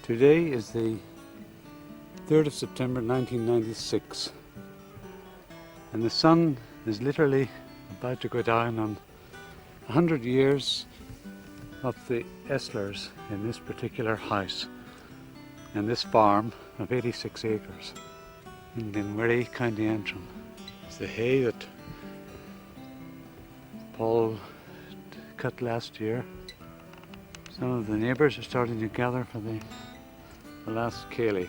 Today is the 3rd of September 1996 and the sun is literally about to go down on 100 years of the Esslers in this particular house and this farm of 86 acres in Glenwherry, County Antrim. It's the hay that Paul cut last year. Some of the neighbours are starting to gather for the last ceilidh.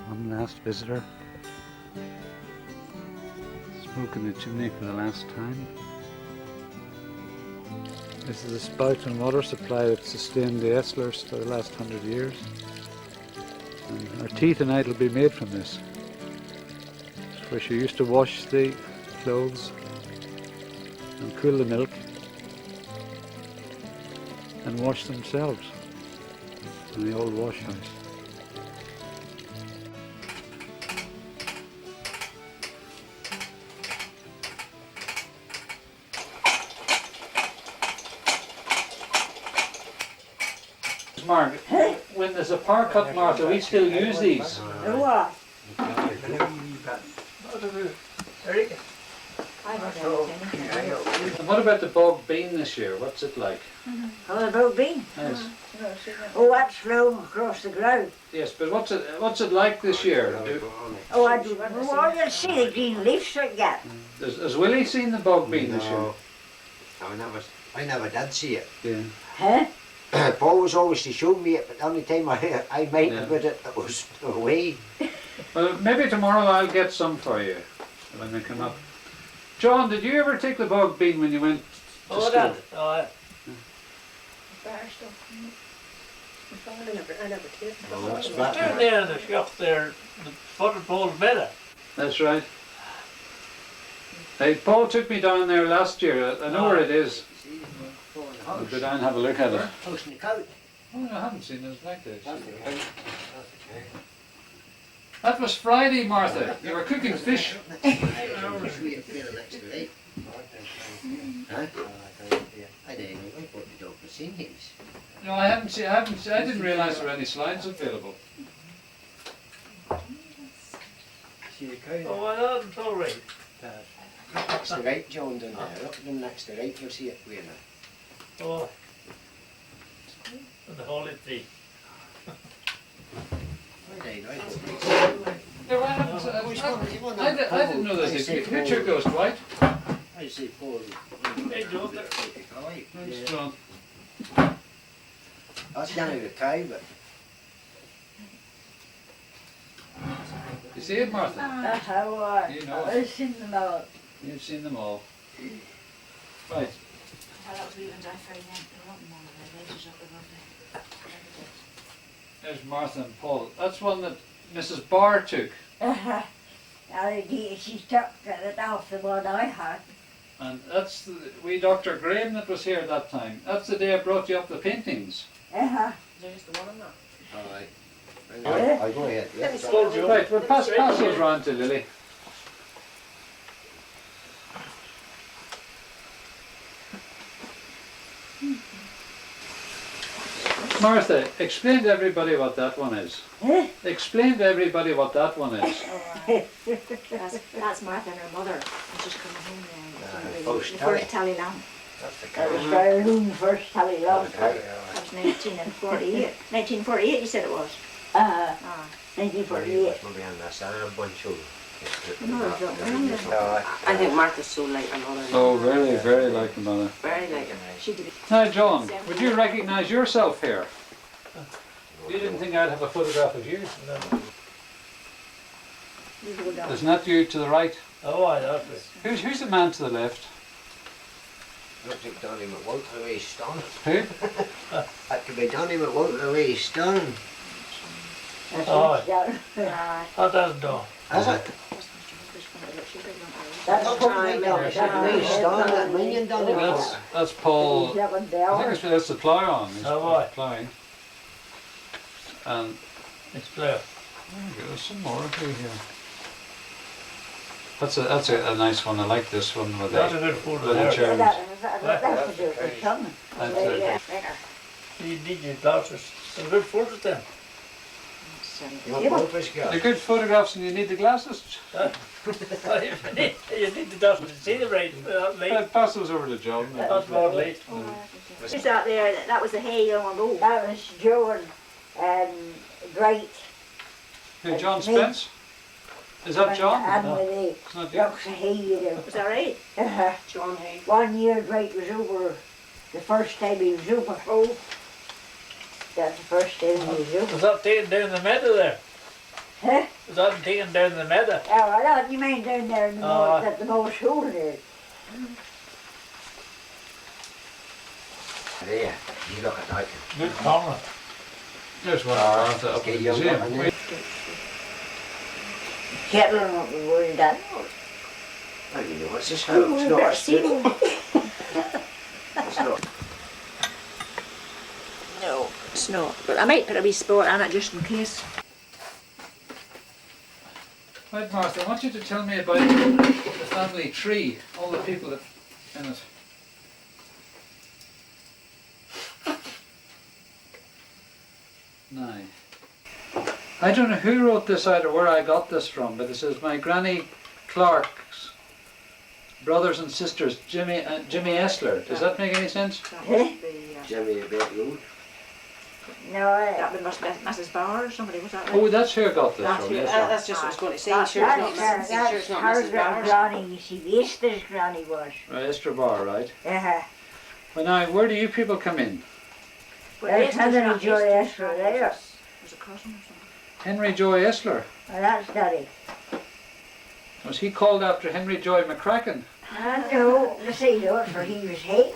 One last visitor. Smoke in the chimney for the last time. This is the spout and water supply that sustained the Esslers for the last 100 years. And our tea tonight will be made from this. It's where she used to wash the clothes and cool the milk and wash themselves in the old wash house. Mark, when there's a par cut, Martha, we still use these. What? And what about the bog bean this year? What's it like? Oh, the bog bean? Yes. Oh, that's flown across the ground. Yes, but what's it like this year? Oh, I do. Well, you see the green leaves like that. Has Willie seen the bog bean this year? No, I never did see it. Yeah. Huh? Paul was always to show me it, but the only time I might have got it was away. Well, maybe tomorrow I'll get some for you when they come up. John, did you ever take the bog bean when you went to school? I never tasted it. Well, that's Down there in the shop there, the buttered Paul's better. That's right. Hey, Paul took me down there last year. I know where it is. I'll go down and have a look at it. House in the cow. Oh, I haven't seen it like this. That was Friday, Martha. You were cooking fish. I No, I haven't seen. I didn't realise there were any slides available. Oh, I wasn't all right. Next to right, John, down there. Up them next to right, you'll see it. Wait a minute. Oh. And the whole tea. No, I didn't know that. Who took those, Dwight? I say Paul. Hey, John. Thanks, John. That's down in the cow, but You see it, Martha? That's how I. You know it. I've seen them all. You've seen them all. Right. There's Martha and Paul. That's one that Mrs. Barr took. She took it off the one I had. And that's the wee Dr. Graham that was here at that time. That's the day I brought you up the paintings. There's the one on that. alright. I'll go ahead. Yeah. Right, we'll pass those round to Lily. Martha, explain to everybody what that one is. Explain to everybody what that one is. That's Martha and her mother. She's coming home now. First The tally. first tally lamb. That was very long first tally long. That was 1948. 1948 you said it was. 1948. Maybe on this other bunch of. I think Martha's so like her mother. Oh, very, very like the mother. Very like her. She did it. Now, John, would you recognise yourself here? You didn't think I'd have a photograph of you? Isn't that you to the right? Oh, I love it. Who's the man to the left? Looks like Donny McWout the way he's stung. Who? That could be Donny McWout the way he's stung. Oh, that doesn't do. Is it? That's Looks like Donny the way he's stung. That minion Donny McWout. That's Paul. I think that's the plough on. He's Oh, right. ploughing. And It's clear. there we go, some more of you here. That's a nice one. I like this one with That's a the good photo little there. cherries. That's to do with the sun. That's it. You need your glasses. It's a good photo then. You want photographs, girl? The good photographs and you need the glasses. You need to dust to see the rain. Pass those over to John. That's more late. Who's that there? That was the hay long ago. That was Joe and Bright. Who, John Spence? Is that John? And No, with the it's not you. rocks of hay, you know. Was that right? John Hay. 1 year Bright was over. The first time he was over. Oh. That's the first time he was over. Was that taken down the meadow there? Huh? Was that taken down the meadow? Oh, I don't you mean down there in the north, at the most hole there. There, you look at that. Good camera. There's one up at the museum. Kettle up the world that. I don't know, what's this? It's not a spoon. It's not. No, it's not. But I might put a wee spot on it just in case. Right, Martha, I want you to tell me about the family tree, all the people that in it. Now, I don't know who wrote this out or where I got this from, but it says my Granny Clark's brothers and sisters, Jimmy Esler. Does that make any sense? Jimmy a bit rude. No, That must be Mrs. Barr or somebody, was that right? Oh, that's who I got this That's, from. Yes, that's just what I was going to say. that's Sure, it's not Mrs. Sure, it's not her Mrs. Barr's. granny, you see, Esther's granny was. right, Esther Barr, right? Uh-huh. Well, now, where do you people come in? There's Henry Joy Esther there. Was a cousin or something? Henry Joy Esler. Well, that's Daddy. Was he called after Henry Joy McCracken? No, you see, though, for he was hate.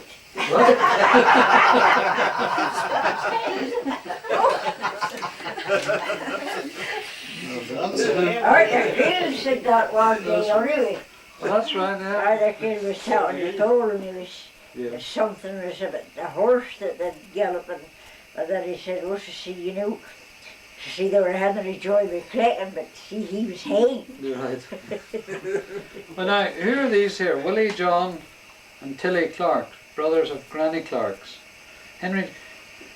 Or the kids had got one day, anyway. Well, that's right, yeah. Or the kid was telling the told him he was Yeah. something was about the horse that they'd galloping. And then he said, oh, see, you know, see, they were Henry Joy McCracken, but see, he was hanged. You're right. Well, now, who are these here? Willie, John, and Tilly Clark, brothers of Granny Clark's. Henry,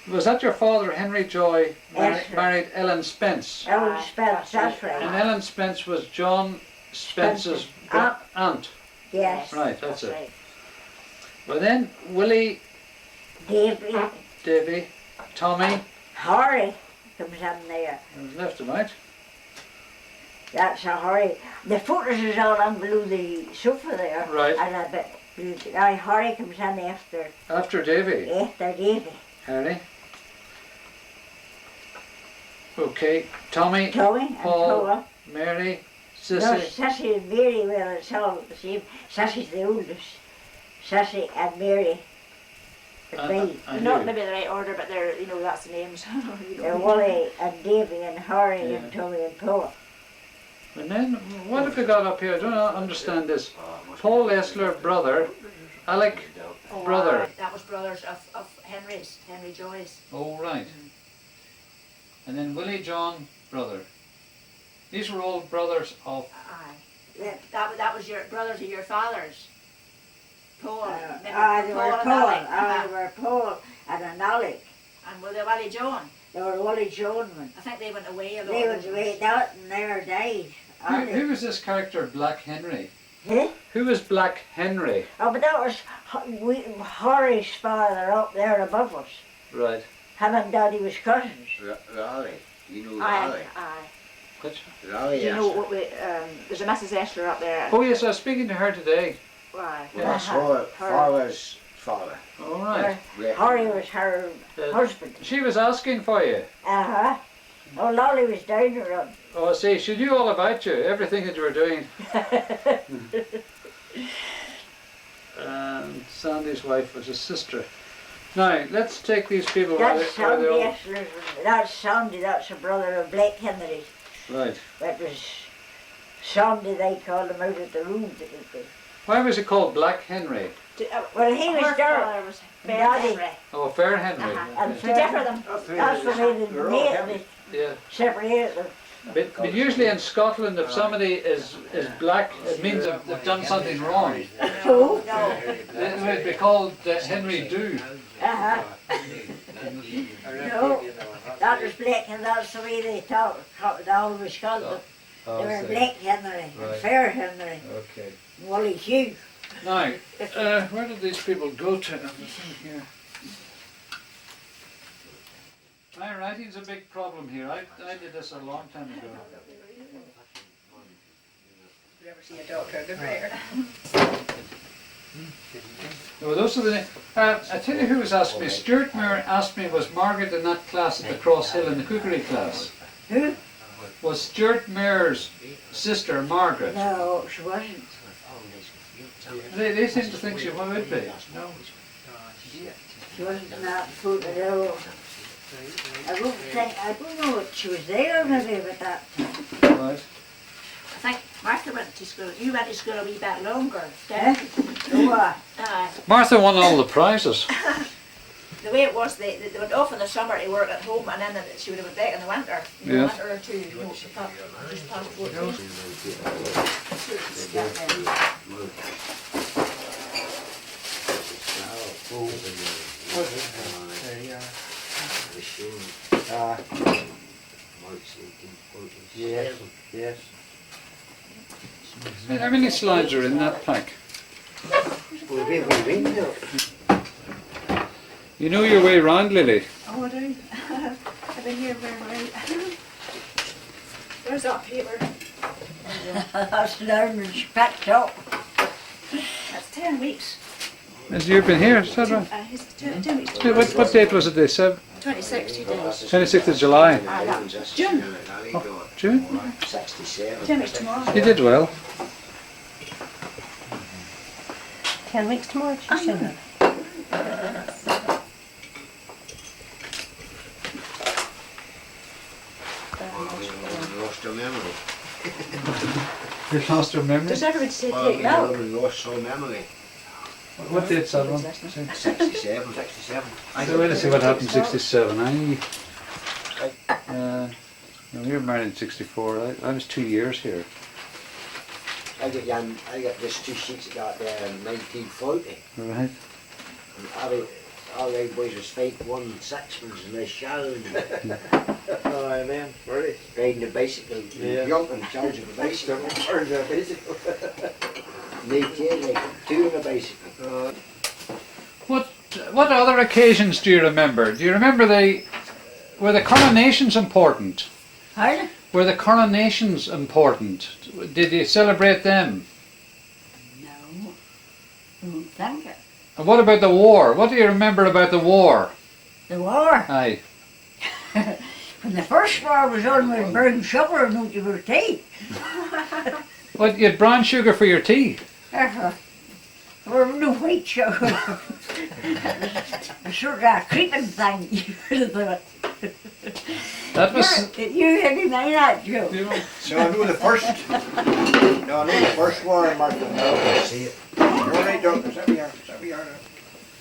was that your father, Henry Joy, Yes, sir. married Ellen Spence? Ellen Spence, that's And right. Ellen Spence was John Spence's aunt. Yes. Right, that's it. Well then, Willie, Davy, Davy, Tommy, Harry comes in there. left and right. That's a Harry. The photos is all on below the sofa there. Right. And I bet Harry comes in After Davy, after Davy. Harry. Okay, Tommy, Tommy and Paul, Paul. Mary, No, Sissy. Sissy and Mary, well, it's all the same. Sissy's the oldest. Sissy and Mary. But me. and Not you. maybe the right order, but they're, you know, that's the names. You They're know. Wally and Davy and Harry Yeah. and Tommy and Paul. And then, what have we got up here? I don't understand this. Paul Esler, brother. Alec, Oh, brother. that was brothers of Henry's, Henry Joy's. Oh, right. And then Willie John, brother. These were all brothers of... Aye. That was your brothers of your father's. Paul. remember They Paul were and Paul. Alec? They were Paul and an Alec. And were they Wally John? They were Wally John. I think they went away a lot. They would wait out and their days. Who was this character, Black Henry? Huh? Who was Black Henry? Oh, but that was Harry's father up there above us. Right. Him and Daddy was cousins. Raleigh. You know Aye, Raleigh. aye. Which? Raleigh, You know yes. what we, there's a Mrs. Esther up there. Oh, yes, I was speaking to her today. Aye. Well, that's Uh-huh. father's father. All right. Harry was her husband. She was asking for you. Uh-huh. Oh, Lolly was down the road. Oh, see, she knew all about you, everything that you were doing. And Sandy's wife was his sister. Now, let's take these people That's where Sandy they all... Esler's, that's Sandy, that's a brother of Blake Henry. Right. That was Sandy, they called him out at the room. Why was it called Black Henry? Well, he was Her there. father was Fair Daddy. Henry. Oh, Fair Henry. Uh-huh. And To differ them. that's the way they Yeah. separated them. But usually in Scotland, if somebody is black, it means they've done something wrong. So, It would be called Henry Dew. uh-huh. No, That was Black, and that's the way they they always called them. They were Black Henry, and Right. Fair Henry, Okay. and Wally Hugh. Now, where did these people go to? I'm thinking here. My writing's a big problem here. I did this a long time ago. You ever see a doctor? Good prayer. No, those are the names. I tell you who was asking me. Stuart Muir asked me, was Margaret in that class at the Cross Hill in the cookery class? Who? Was Stuart Muir's sister Margaret? No, she wasn't. They seem to think she would be. She wasn't in that food at all. I don't know if she was there maybe at that time. Right. I think Martha went to school. You went to school a wee bit longer. Eh? Oh, Martha won all the prizes. The way it was, they went off in the summer to work at home, and then she would have been back in the winter. You know, Yeah. winter or two, you know, just past 14. Yes, yes. How many slides are in that pack? We'll be able to read now. You know your way round, Lily. Oh, I do. I've been here very well. There's that paper. that's learning she picked up. That's 10 weeks. Has you been here? Is that right? It's 10 weeks. What date was it they said? 26 days. 26th of July. June. June? 67. 10 weeks tomorrow. You did well. 10 weeks tomorrow, she I said. know. Lost her memory. You lost your memory? Does everybody say Well, take my milk? woman lost her memory. What date's that one? 67. 67. So wait to see what happened in 67. We were married in 64. I was 2 years here. I got this 2 sheets I got there in 1940. Right. And all the boys was fighting 1 sixpence in the shower. Oh, man, really? Riding a bicycle, Yeah. jumping, charging a bicycle. They did like 2 on a bicycle. What other occasions do you remember? Do you remember were the coronations important? Pardon? Were the coronations important? Did you celebrate them? No. I don't think it. And what about the war? What do you remember about the war? The war. Aye. When the first war was on with brown sugar and not your tea. What, you had brown sugar for your tea? There was no white sugar. A sort of creeping thing. You would have thought. That was... You had in that joke. No, I know the first. No, I know the first war in Martin. No, See it. you're right, doctor. Set me out.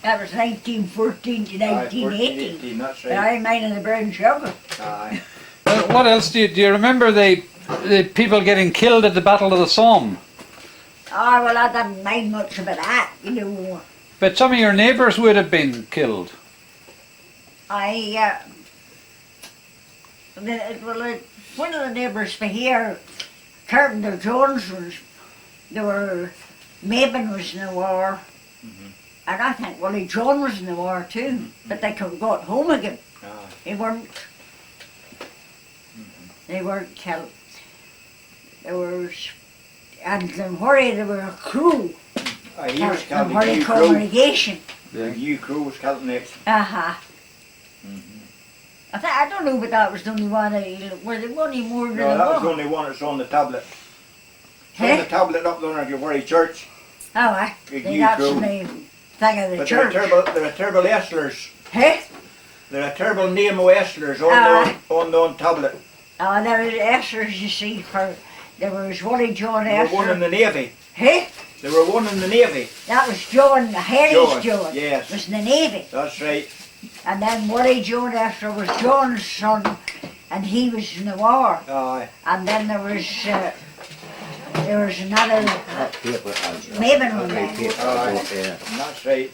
That was 1914 to 1918. 18, that's And right. I minded the brown sugar. Aye. What else do you remember the people getting killed at the Battle of the Somme? Oh, well, I didn't mind much about that, you know. But some of your neighbours would have been killed. One of the neighbours for here, Carpenter Jones there were, Mabon was in the war, and I think Willie John was in the war too, but they got home again. They weren't killed. There was, and in Hurry there were a crew, Aye, he was in killed. Hurry The congregation. Hugh Crew was killed next. Uh-huh. I don't know, but that was the only one. Were there any more than No, that was the one? only one that's on the tablet. It's on the Huh? tablet up there of your very church. Oh, I Big think new that's crew. the thing of the But church. there are terrible wrestlers. Huh? There are terrible name of wrestlers on the tablet. Oh, there was Esther's, you see, there was Willie John There were one in Esther. the Navy. Huh? There were one in the Navy. That was John, Harry's John. Yes. Was in the Navy. That's right. And then Willie John Esther was John's son, and he was in the war. Aye. And then there was another Mabon one there. Aye. That's right.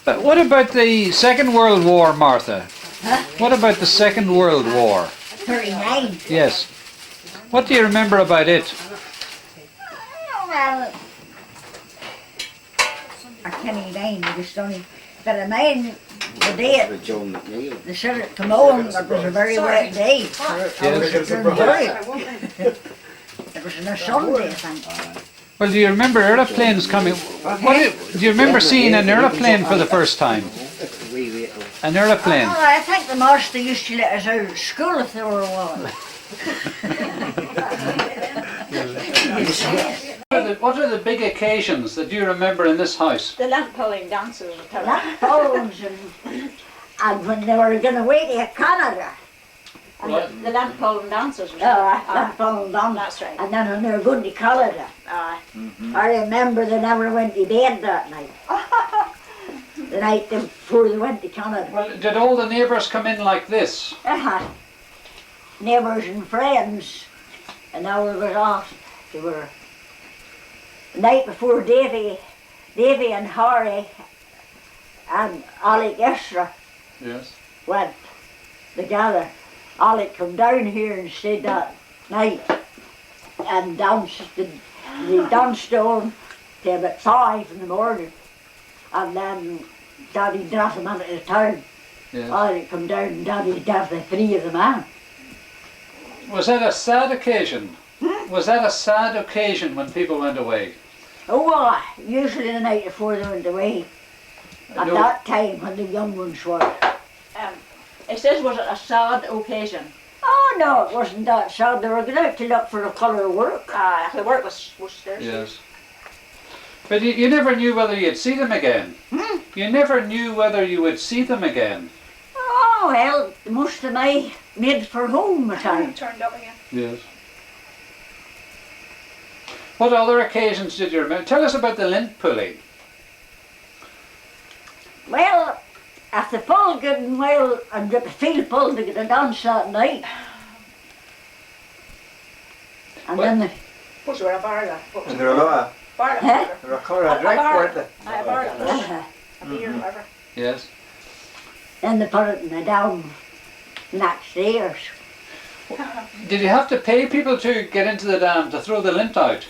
But what about the Second World War, Martha? What about the Second World War? 39. Yes. What do you remember about it? Oh, well, I can't even just only, but I mind the day With John McNeil. the sun had come on, it was a very wet day. I was doing burial. It was on a Sunday, I think. Well, do you remember aeroplanes coming? Do you remember seeing an aeroplane for the first time? An aeroplane? Oh, I think the master used to let us out of school if there were one. What are the big occasions that you remember in this house? The lamp pulling dances. Lamp poles and when they were going away to Canada. And the lamp pulling dances. Lamp pole down. That's right. And then when they were going to Canada, I remember they never went to bed that night. The night before they went to Canada. Well, did all the neighbours come in like this? Neighbours and friends. And now we was off. They were the night before Davy and Harry and Alec Esra Yes. went together. Alec come down here and stayed that night and they danced on till about 5 in the morning. And then Daddy drove them out of the town. Yes. Alec come down and Daddy drove the 3 of them out. Was that a sad occasion? Was that a sad occasion when people went away? Oh, well, usually the night before they went away. At No. that time when the young ones were. It says, was it a sad occasion? Oh no, it wasn't that sad. They were going out to look for a colour of work. The work was there. Yes. But you never knew whether you'd see them again. You never knew whether you would see them again. Oh well, most of my made for home at time. Turned up again. Yes. What other occasions did you remember? Tell us about the lint pulling. Well, if the pull good and well and get the field pulled to get a dance that night. And What? then the What's there a bar? And there are a lot of, Bar. Huh? there are a colour of drink, weren't there? A bar. uh, A beer, whatever. Yes. then they put it in the down next years. Did you have to pay people to get into the dam to throw the lint out?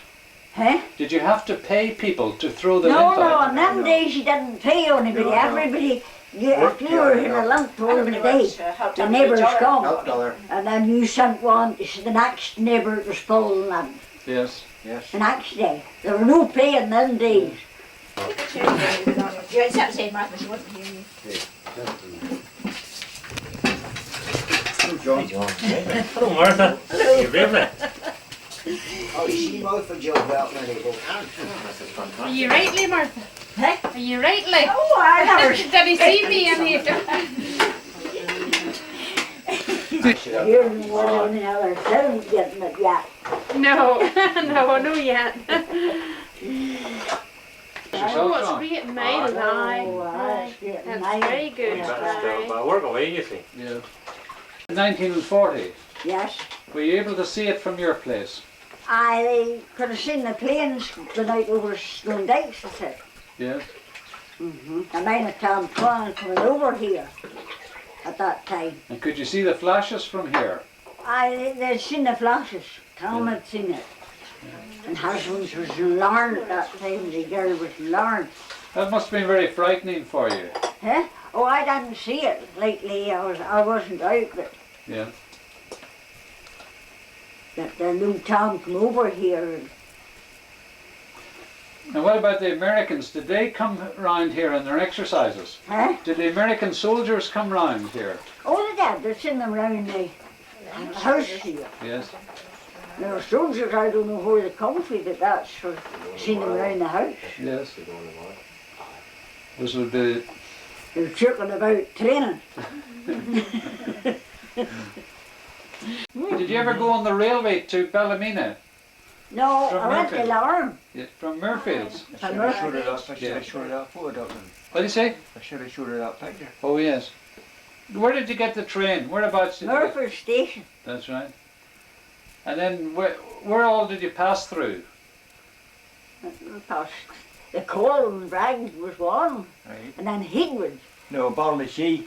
Huh? Did you have to pay people to throw the No, lint no, out? in them days you didn't pay anybody. No, no. Everybody, if you were in a lump hole in the day, the neighbours come. Help dollar. And then you sent one to the next neighbour that was pulling and Yes. Yes. the next day. There were no pay in them days. You had to say Martha, she wasn't here. John. Hello, Martha. You really? Oh, you see both of Joe Belton and he goes, Are you rightly, Martha? Huh? Are you rightly? Oh, I never. Did he see me in here? You're one of the other seven getting it yet. No, no, no yet. Oh, it's John. great and mild, aye. Oh, Aye. that's getting That's mild. very good. Aye. I work away, you see. Yeah. 1940. Yes. Were you able to see it from your place? I could have seen the planes going out over Stone Dykes, I said. Yes. I might have Tom Twan coming over here at that time. And could you see the flashes from here? They'd seen the flashes. Tom had seen it. And husbands was learned at that time. The girl was learned. That must have been very frightening for you. Huh? Oh, I didn't see it lately. I wasn't out, but Yeah. the new Tom come over here. And what about the Americans? Did they come round here on their exercises? Huh? Did the American soldiers come round here? Oh, they did. They'd seen them round the house here. Yes. There were soldiers, I don't know where they come from, but that's for seen them round the house. Yes. This would be. They were talking about training. Did you ever go on the railway to Ballymena? No, From I went to Murphy. Larne. Yeah, from Murfields. I should have showed it up. I should have showed it up photo. What do you say? I should have showed it up picture. Oh yes. Where did you get the train? Whereabouts did you get? Murphy Station. That's right. And then where all did you pass through? Past the Cole and Bragg was one, Right. and then Higwood. No, Ballymena.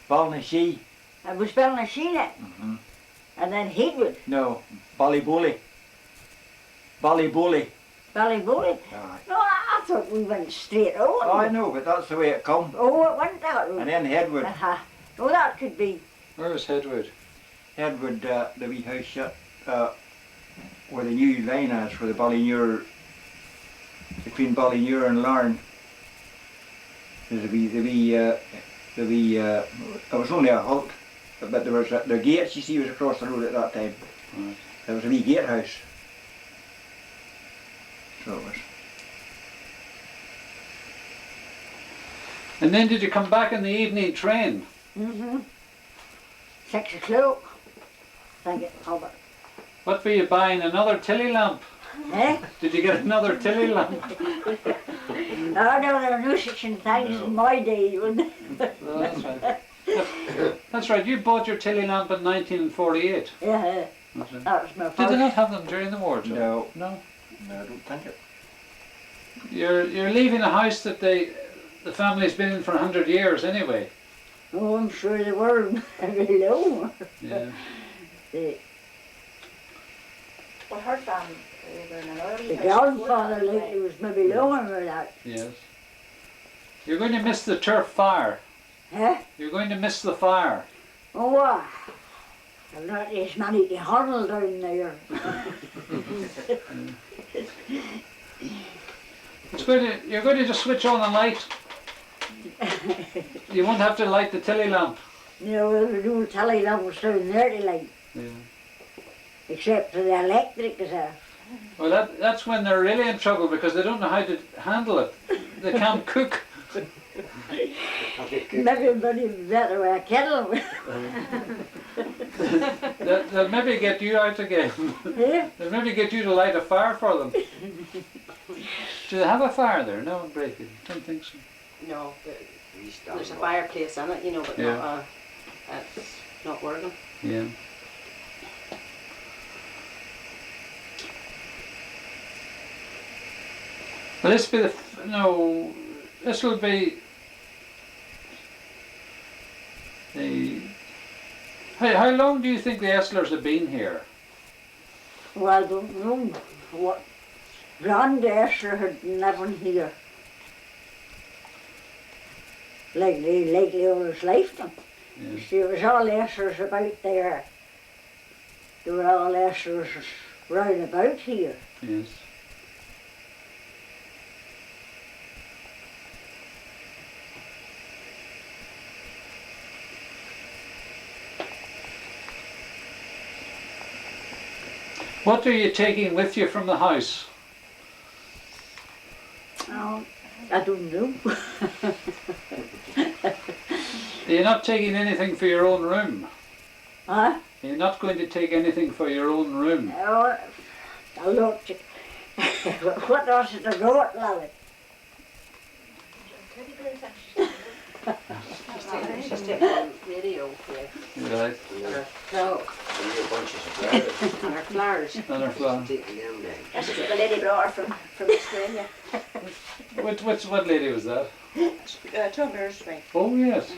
Ballinashee. I was Ballinasheen, and then Heatwood, No, Ballybully. Ballybully. Ballybully. Aye. No, I thought we went straight on. Oh, I know, but that's the way it come. Oh, it went that road. And then Headwood. Oh, that could be. Where was Headwood? Headwood, the wee house shut, where the new line is, where the Ballinure, between Ballinure and Larne. There's it was only a halt, but there was the gates, you see, was across the road at that time. Right. There was a wee gatehouse. So it was. And then did you come back in the evening train? 6 o'clock. Thank you, Albert. What were you buying? Another tilly lamp? Eh? Did you get another tilly lamp? Oh no, there were no such things in my day, wasn't there? Oh, that's right. That's right, you bought your tilly lamp in 1948. Yeah, That's right. that was my Did they first. not have them during the war, Joe? No. No? No, I don't think it. You're leaving a house that the family's been in for 100 years anyway. Oh, I'm sure they were very low. Yeah. Well, her family, they were in an early The house grandfather before that, lately was maybe lower than that. Yes. You're going to miss the turf fire. Eh? You're going to miss the fire. Oh, I've not as many to huddle down there. You're going to just switch on a light. You won't have to light the tilly lamp. You know, the old telly lamps down there to light, Yeah. except for the electric is there. Well, that's when they're really in trouble because they don't know how to handle it. They can't cook. Everybody better with a kettle. They'll maybe get you out again. Yeah? They'll maybe get you to light a fire for them. Do they have a fire there? No, break it. Don't think so. No, there's a fireplace in it, you know, but Yeah. not it's not working. Yeah. Well, this be this will be the. How long do you think the Esslers have been here? Well, I don't know what. Grand Esher had never here. Likely all his lifetime. Yeah. See, there was all Eschers about there. There were all Eschers round about here. Yes. What are you taking with you from the house? Oh, I don't know. You're not taking anything for your own room. Huh? You're not going to take anything for your own room. Oh, I looked. What else is there got, Lily? She's taking on radio, yeah. Right. And her cloak, And your bunches of flowers. and her flowers. And her flower. Taking them down. That's what the lady brought her from Australia. What lady was that? Tom Bearsby. Oh yes.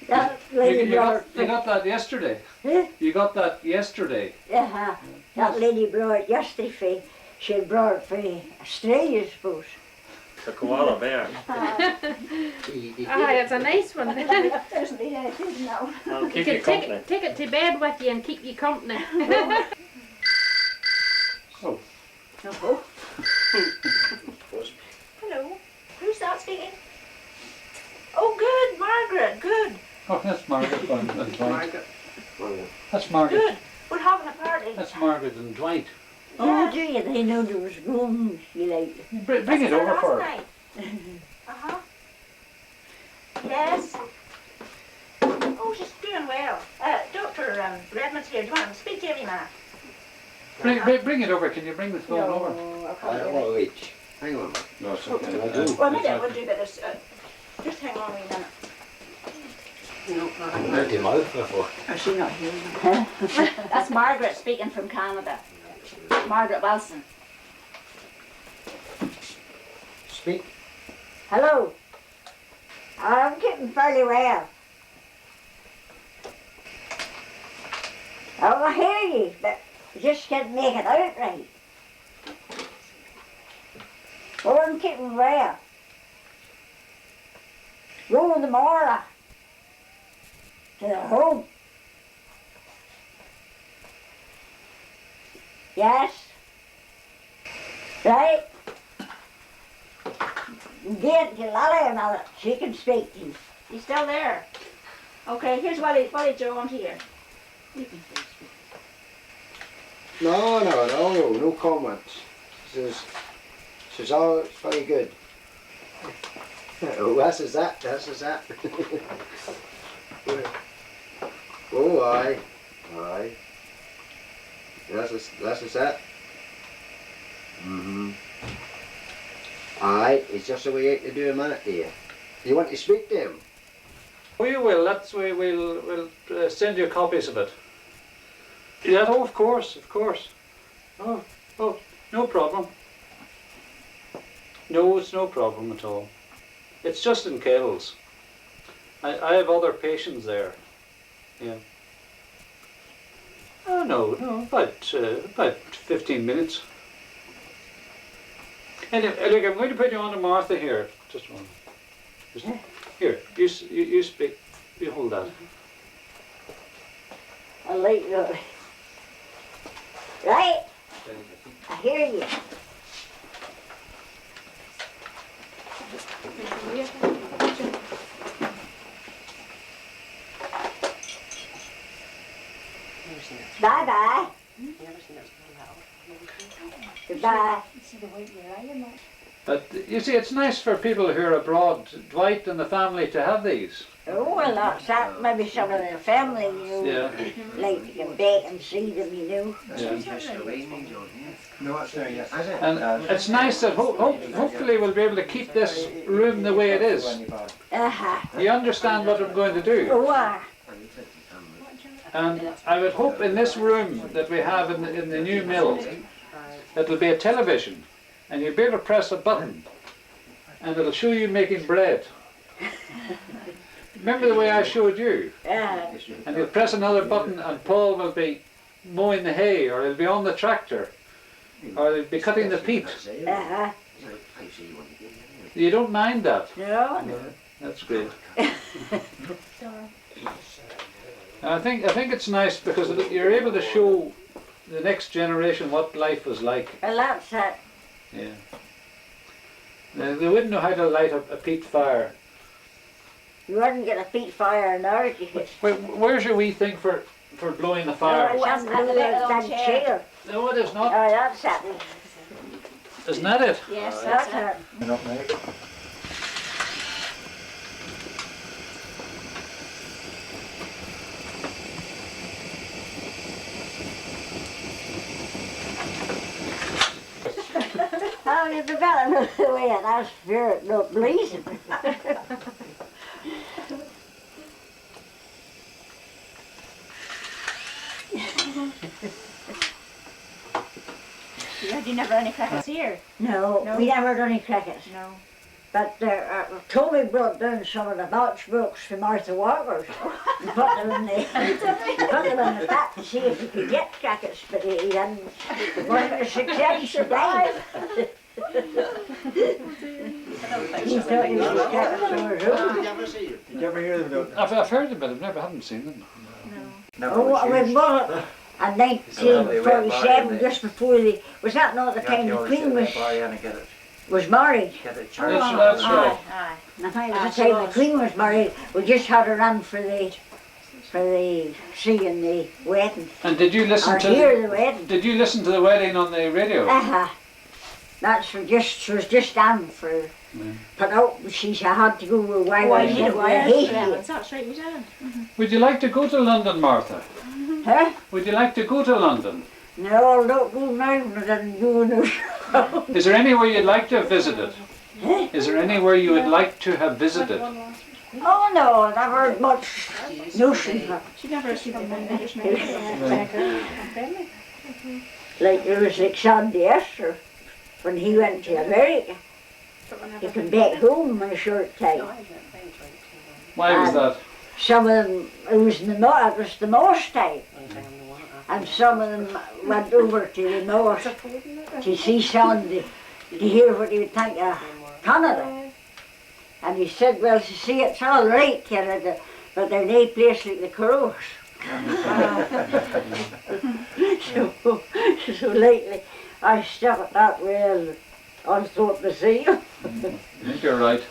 That You, lady you brought got that yesterday. Eh? You got that yesterday. Yeah, that lady brought it yesterday. She had brought it for Australia, I suppose. The koala bear. It's a nice one. You There's me, I didn't know. I'll keep can you company. take it to bed with you and keep you company. Oh. Hello. Who's that speaking? Oh, good, Margaret. Good. Oh, that's Margaret. That's Dwight. Margaret. That's Margaret. Good. We're having a party. That's Margaret and Dwight. Oh, do you? They know there was rooms, you like. Bring it over for her. last night. Uh-huh. Yes. Oh, she's doing well. Dr. Redmond's here. Do you want to speak to me, man? Bring it over. Can you bring the phone over? I I can't don't do it. know which. Hang on. No, it's Well, maybe I would do better. Just hang on a wee minute. No, Heard him out before. Oh, she's not here. That's Margaret speaking from Canada. Margaret Wilson. Speak. Hello. I'm getting fairly well. Oh, I hear you, but I just can't make it out right. Oh, I'm keeping well. Go tomorrow to the home. Yes. Right. Get to Lally and all that. She can speak to you. He's still there. Okay, here's Willie Jones here. You can say speak. No comments. She's all it's very good. Oh, that's is that. Oh, aye. That's is that. Aye, it's just the way you have to do a minute there. You want to speak to him? We will. We'll send you copies of it. Yeah. Oh, of course. Oh, no problem. No, it's no problem at all. It's just in Kells. I have other patients there. Yeah. Oh no, about 15 minutes. And look, I'm going to put you on to Martha here. Just one. Just, here, you speak. You hold that. I'll let you go. Right? I hear you. Bye-bye. Goodbye. But you see, it's nice for people who are abroad, Dwight and the family, to have these. Oh, well, that's that. Maybe some of their family, Yeah. like to come back and see them, Yeah. No, it's there, yes. And it's nice that hopefully we'll be able to keep this room the way it is. Uh-huh. You understand what I'm going to do? Oh, And I would hope in this room that we have in the new mill, it'll be a television, and you'll be able to press a button, and it'll show you making bread. Remember the way I showed you? And you'll press another button and Paul will be mowing the hay, or he'll be on the tractor, or he'll be cutting the peat. uh-huh. You don't mind that? No. That's great. I think it's nice because you're able to show the next generation what life was like. Well, that's it. Yeah. They wouldn't know how to light a peat fire. You wouldn't get a peat fire now. Where's your wee thing for blowing the fire? Oh, it's under that chair. No, it is Oh, not. that's it. Isn't that it? Yes, That's that's it. it. Oh, you better move the way and I fear it not blazing. You never any crickets here? No, No? we never done any crickets. No. But Tommy brought down some of the batch books from Martha Walker's and put them in the back to see if he could get crickets, but he didn't. It wasn't a success surprise. He thought he was crickets on his own. Did you ever hear them? I've heard of it, I haven't seen them. Oh, we bought it in 1947, just before was that not the time the Queen was married? That's right. Aye. I think it was the time the Queen was married. We just had her in for the seeing the wedding. And did you listen Or to hear the wedding. Did you listen to the wedding on the radio? She was just on for. But oh, she had to go away. Oh, I need a wire Hey, balance. That's right, you did. Would you like to go to London, Martha? huh? Would you like to go to London? No, don't go now. I didn't go now. Is there anywhere you'd like to have visited? Is there anywhere you would like to have visited? Oh no, never had much notion of She never seen them in English. like there was like Sandy Esther when he went to America. He came back home in a short time. Why was that? Some of them, it was the most time. And some of them went over to the north to see Sandy, to hear what he would think of Canada. And he said, well, you see, it's all right, Canada, but there's no place like the Crows. so lately, I stuck it that way on Thorpe Museum. I think you're right.